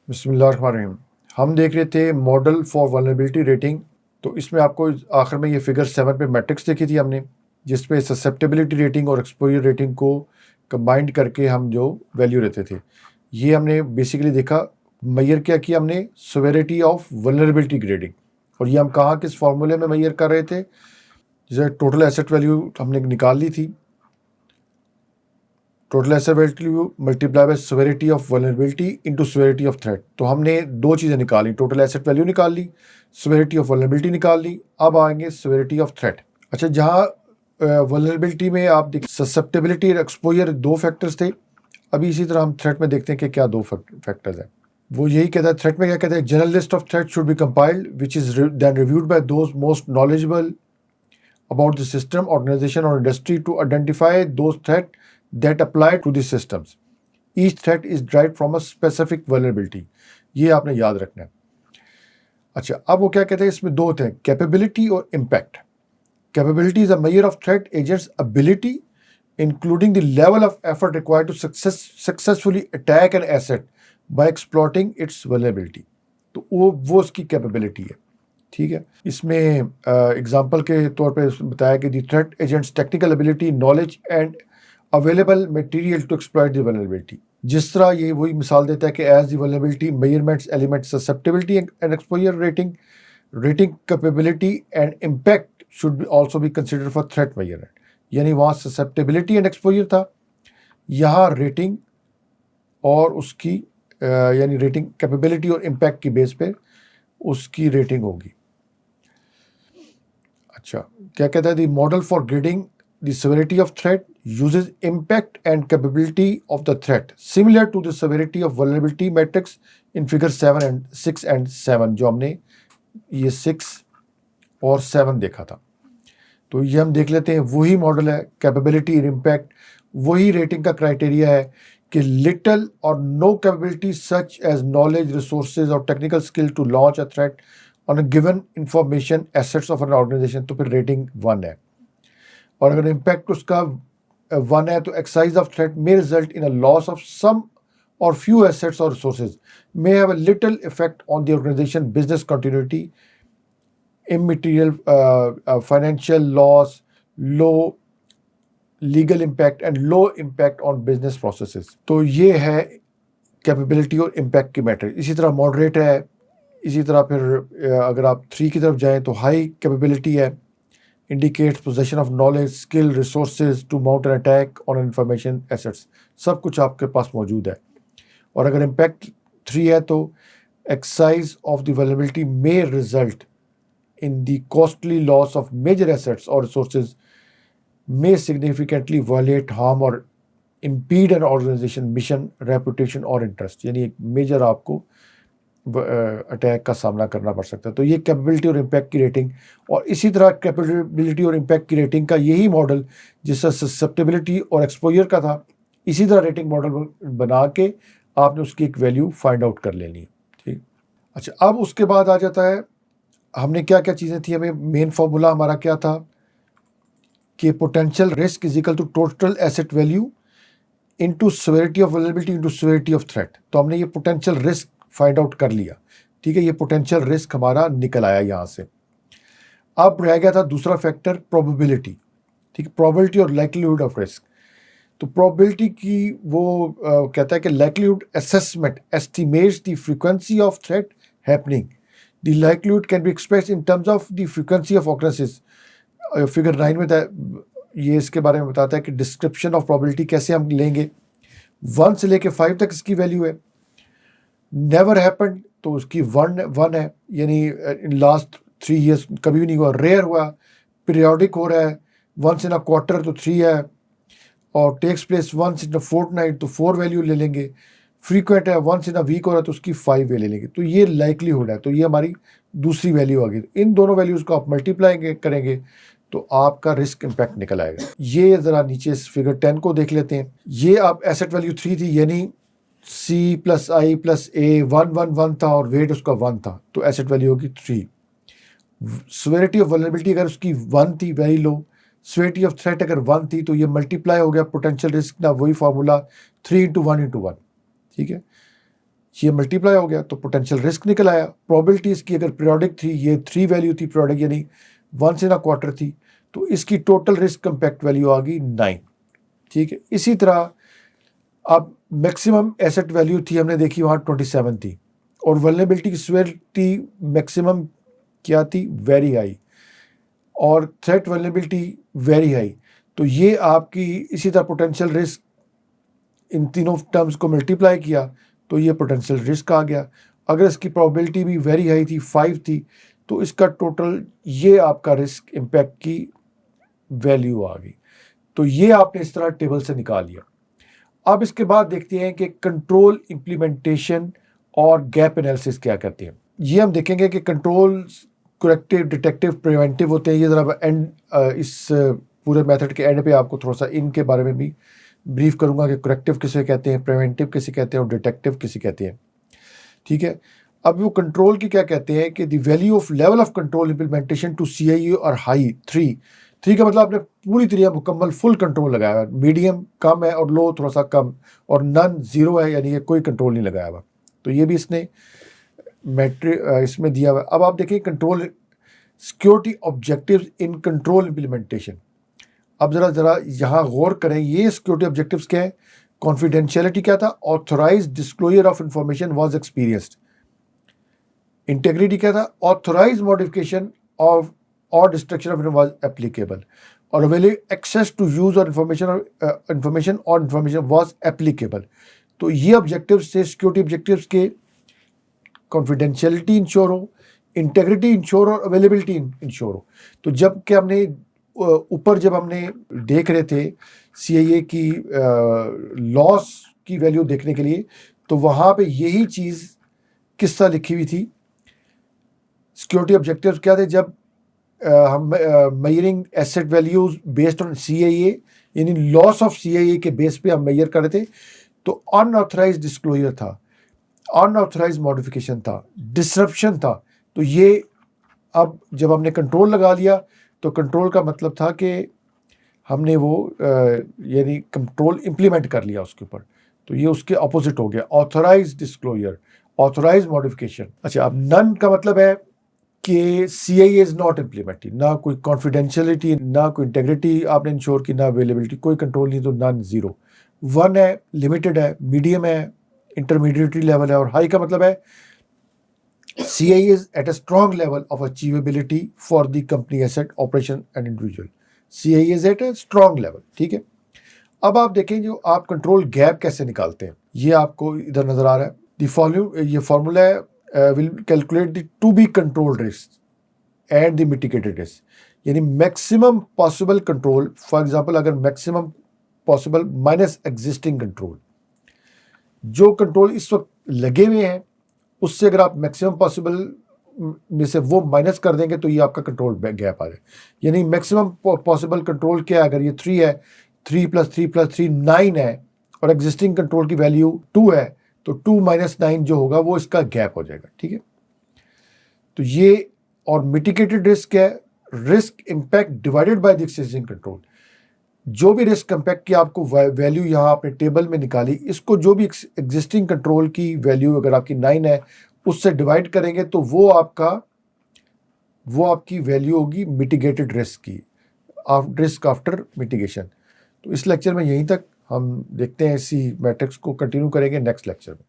बिस्मिल्लाहिर्रहमानिर्रहीम। हम देख रहे थे मॉडल फॉर वल्नरेबिलिटी रेटिंग। तो इसमें आपको आखिर में ये फिगर 7 पे मैट्रिक्स देखी थी हमने, जिसपे ससेप्टेबिलिटी रेटिंग और एक्सपोजर रेटिंग को कंबाइंड करके हम जो वैल्यू लेते थे, ये हमने बेसिकली देखा। मैयर क्या किया हमने? Severity of vulnerability grading. और ये हम कहाँ किस फार्मूले में मैयर कर रहे थे? जैसे टोटल एसेट वैल्यू हमने निकाल ली थी, total asset value multiply by severity of vulnerability into severity of threat. तो हमने दो चीज़ें निकाली, टोटल एसेट वैल्यू निकाल ली, सेवेरिटी ऑफ वल्नरेबिलिटी निकाल ली। अब आएंगे सेवेरिटी ऑफ थ्रेट। अच्छा, जहाँ वल्नरेबिलिटी में आप देख ससेप्टेबिलिटी और एक्सपोजर दो फैक्टर्स थे, अभी इसी तरह हम थ्रेट में देखते हैं कि क्या दो फैक्टर्स हैं। वो यही कहता है, थ्रेट में क्या कहता है? General list of threat should be compiled which is then reviewed by those most knowledgeable about the system, organization, or industry to identify those threats that apply to the systems. Each threat is derived from a specific vulnerability. ये आपने याद रखना है। अच्छा, अब वो क्या कहते हैं? इसमें दो होते हैं, कैपेबिलिटी और impact. Capability is a measure of threat agents ability including the level of effort required to successfully attack an asset by exploiting its vulnerability. तो वो उसकी कैपेबिलिटी है। ठीक है, इसमें एग्जांपल के तौर पे बताया कि the threat agents technical ability, knowledge and available material to exploit the vulnerability. जिस तरह ये वही मिसाल देता है कि as the vulnerability measurements element susceptibility and exposure rating capability and impact should also be considered for threat measurement. यानी वहाँ ससेप्टेबिलिटी एंड एक्सपोजर था, यहाँ रेटिंग और उसकी यानी रेटिंग कैपेबिलिटी और इम्पैक्ट की बेस पे उसकी रेटिंग होगी। अच्छा, क्या कहता है? The model for grading the severity of threat uses impact and capability of the threat similar to the severity of vulnerability matrix in figure 6 and 7, जो हमने ये 6 और 7 देखा था। तो ये हम देख लेते हैं, वही मॉडल है, कैपेबिलिटी और इम्पैक्ट। वही रेटिंग का क्राइटेरिया है कि लिटल और no capability such as knowledge, resources और technical skill to launch a threat on a given information assets of an organization, तो फिर रेटिंग 1 है। और अगर इम्पैक्ट उसका 1 है तो exercise of threat may result in a loss of some और फ्यू एसेट्स और resources, may have a little effect on the organization business continuity, immaterial financial loss, low legal impact and low impact on business processes। तो ये है capability और impact की matter. इसी तरह moderate है। इसी तरह फिर अगर आप 3 की तरफ जाएं तो हाई कैपेबिलिटी है, indicates possession of knowledge, skill, resources to mount an attack on information assets, सब कुछ आपके पास मौजूद है। और अगर इम्पैक्ट 3 है तो exercise of the vulnerability may result in the costly loss of major assets or resources, may significantly violate, harm or impede an organization mission, reputation or interest। यानी एक मेजर आपको अटैक का सामना करना पड़ सकता है। तो ये कैपेबिलिटी और इम्पैक्ट की रेटिंग। और इसी तरह कैपेबिलिटी और इम्पैक्ट की रेटिंका का यही मॉडल जिससे ससेप्टेबिलिटी और एक्सपोजर का था, इसी तरह रेटिंग मॉडल बना के आपने उसकी एक वैल्यू फाइंड आउट कर लेनी है। ठीक। अच्छा, अब उसके बाद आ जाता है हमने क्या क्या चीज़ें थी, हमें मेन फॉर्मूला हमारा क्या था कि potential risk is equal to total asset value into severity of vulnerability into severity of threat. तो हमने ये पोटेंशियल रिस्क फाइंड आउट कर लिया। ठीक है, ये पोटेंशियल रिस्क हमारा निकल आया यहाँ से। अब रह गया था दूसरा फैक्टर, प्रोबेबिलिटी। ठीक है, प्रोबेबिलिटी और लाइक्लीहुड ऑफ रिस्क। तो प्रोबेबिलिटी की वो कहता है कि likelihood assessment estimates the frequency of threat happening. The likelihood can be expressed in terms of the frequency of occurrences। Figure 9 में ये इसके बारे में बताता है कि डिस्क्रिप्शन ऑफ प्रोबेबिलिटी कैसे हम लेंगे। 1 से लेके 5 तक इसकी वैल्यू है। नेवर हैपेंड तो उसकी 1 है, यानी इन लास्ट 3 years कभी भी नहीं हुआ। रेयर हुआ, पीरियोडिक हो रहा है, वंस इन अ क्वार्टर तो 3 है, और takes place once in a fortnight तो 4 वैल्यू ले लेंगे। फ्रीक्वेंट है, वंस इन अ वीक हो रहा है तो उसकी 5 ले लेंगे। तो ये लाइक्लीहुड है, तो ये हमारी दूसरी वैल्यू आ गई। इन दोनों वैल्यूज़ को आप मल्टीप्लाई करेंगे तो आपका रिस्क इम्पैक्ट निकल आएगा। ये ज़रा नीचे इस फिगर 10 को देख लेते हैं। ये आप एसेट वैल्यू 3 थी, यानी C + I + A 1 था और वेट उसका 1 था, तो एसेट वैल्यू होगी 3। सेवेरिटी ऑफ वल्नरेबिलिटी अगर उसकी 1 थी, very low. Severity of threat अगर 1 थी तो ये मल्टीप्लाई हो गया पोटेंशियल रिस्क ना, वही फार्मूला 3 × 1 × 1। ठीक है, ये मल्टीप्लाई हो गया तो पोटेंशियल रिस्क निकल आया। प्रोबेबिलिटी इसकी अगर पीरियोडिक थी, ये 3 वैल्यू थी पीरियोडिक यानी 1 इन अ क्वार्टर थी, तो इसकी टोटल रिस्क इम्पैक्ट वैल्यू आ गई 9। ठीक है, इसी तरह अब मैक्सिमम एसेट वैल्यू थी हमने देखी वहाँ 27 थी, और वल्नरेबिलिटी की सिवियरिटी मैक्सिमम क्या थी, वेरी हाई, और थ्रेट वल्नरेबिलिटी वेरी हाई। तो ये आपकी इसी तरह पोटेंशियल रिस्क, इन तीनों टर्म्स को मल्टीप्लाई किया तो ये पोटेंशियल रिस्क आ गया। अगर इसकी प्रोबेबिलिटी भी वेरी हाई थी, 5 थी, तो इसका टोटल ये आपका रिस्क इम्पैक्ट की वैल्यू आ गई। तो ये आपने इस तरह टेबल से निकाल लिया। अब इसके बाद देखते हैं कि कंट्रोल इम्प्लीमेंटेशन और गैप एनालिसिस क्या करते हैं। ये हम देखेंगे कि कंट्रोल करेक्टिव, डिटेक्टिव, प्रिवेंटिव होते हैं। ये ज़रा एंड इस पूरे मेथड के एंड पे आपको थोड़ा सा इनके बारे में भी ब्रीफ करूंगा कि करेक्टिव किसे कहते हैं, प्रिवेंटिव किसे कहते हैं और डिटेक्टिव किसे कहते हैं। ठीक है, अब वो कंट्रोल की क्या कहते हैं कि the value of level of control implementation to CIE और हाई 3 का मतलब आपने पूरी तरह मुकम्मल फुल कंट्रोल लगाया हुआ, मीडियम कम है और लो थोड़ा सा कम, और नन 0 है यानी कि कोई कंट्रोल नहीं लगाया हुआ। तो ये भी इसने मैट्रिक इसमें दिया हुआ। अब आप देखिए control security objectives in control implementation. अब जरा यहाँ गौर करें, ये सिक्योरिटी ऑब्जेक्टिव्स क्या है। कॉन्फिडेंशियलिटी क्या था, authorise disclosure of information was experienced. Integrity क्या था, ऑथोराइज मॉडिफिकेशन ऑफ और डिस्ट्रक्शन ऑफ वाज एप्लीकेबल, और अवेलेबल एक्सेस टू यूज और इंफॉर्मेशन वाज एप्लीकेबल। तो ये ऑब्जेक्टिव्स से सिक्योरिटी ऑब्जेक्टिव्स के कॉन्फिडेंशियलिटी इंश्योर हो, इंटेग्रिटी इंश्योर और अवेलेबिलिटी इंश्योर हो। तो जब कि हमने ऊपर जब हमने देख रहे थे CIA की लॉस की वैल्यू देखने के लिए, तो वहाँ पे यही चीज़ किस्सा लिखी हुई थी। सिक्योरिटी ऑब्जेक्टिव्स क्या थे, जब हम measuring asset values based on CIA यानी लॉस ऑफ CIA के बेस पे हम मेजर कर रहे थे, तो अनऑथराइज डिस्क्लोजर था, अनऑथराइज मॉडिफिकेशन था, डिसरप्शन था। तो ये अब जब हमने कंट्रोल लगा लिया, तो कंट्रोल का मतलब था कि हमने वो यानी कंट्रोल इम्प्लीमेंट कर लिया उसके ऊपर। तो ये उसके ऑपोजिट हो गया, ऑथराइज डिस्क्लोजर, ऑथराइज मॉडिफिकेशन। अच्छा, अब नन का मतलब है कि CIA इज नॉट इम्प्लीमेंटेड, ना कोई कॉन्फिडेंशियलिटी, ना कोई इंटेग्रिटी आपने इंश्योर की, ना अवेलेबिलिटी, कोई कंट्रोल नहीं, तो नन 0। 1 है, लिमिटेड है, मीडियम है, इंटरमीडिएटरी लेवल है, और हाई का मतलब है CIA is at a strong level of achievability for the company asset, operation and individual. CIA is at a strong level. ठीक है, अब आप देखें जो आप कंट्रोल गैप कैसे निकालते हैं, ये आपको इधर नजर आ रहा है। ये फॉर्मूला है, will calculate the to be controlled risk and the mitigated risk, यानी maximum possible control. For example, अगर maximum possible minus existing control, जो कंट्रोल इस वक्त लगे हुए हैं उससे अगर आप मैक्सिमम पॉसिबल में से वो माइनस कर देंगे तो ये आपका कंट्रोल गैप आ जाए। यानी मैक्सिमम पॉसिबल कंट्रोल क्या है, अगर ये 3 है, 3 + 3 + 3 9 है, और एग्जिस्टिंग कंट्रोल की वैल्यू 2 है, तो 2 - 9 जो होगा वो इसका गैप हो जाएगा। ठीक है, तो ये, और मिटिगेटेड रिस्क है, risk impact divided by the existing control. जो भी रिस्क इम्पैक्ट की आपको वैल्यू यहाँ आपने टेबल में निकाली, इसको जो भी एग्जिस्टिंग कंट्रोल की वैल्यू अगर आपकी 9 है उससे डिवाइड करेंगे तो वो आपकी वैल्यू होगी मिटिगेटेड रिस्क की, रिस्क आफ्टर मिटिगेशन। तो इस लेक्चर में यहीं तक, हम देखते हैं इसी मैट्रिक्स को कंटिन्यू करेंगे नेक्स्ट लेक्चर में।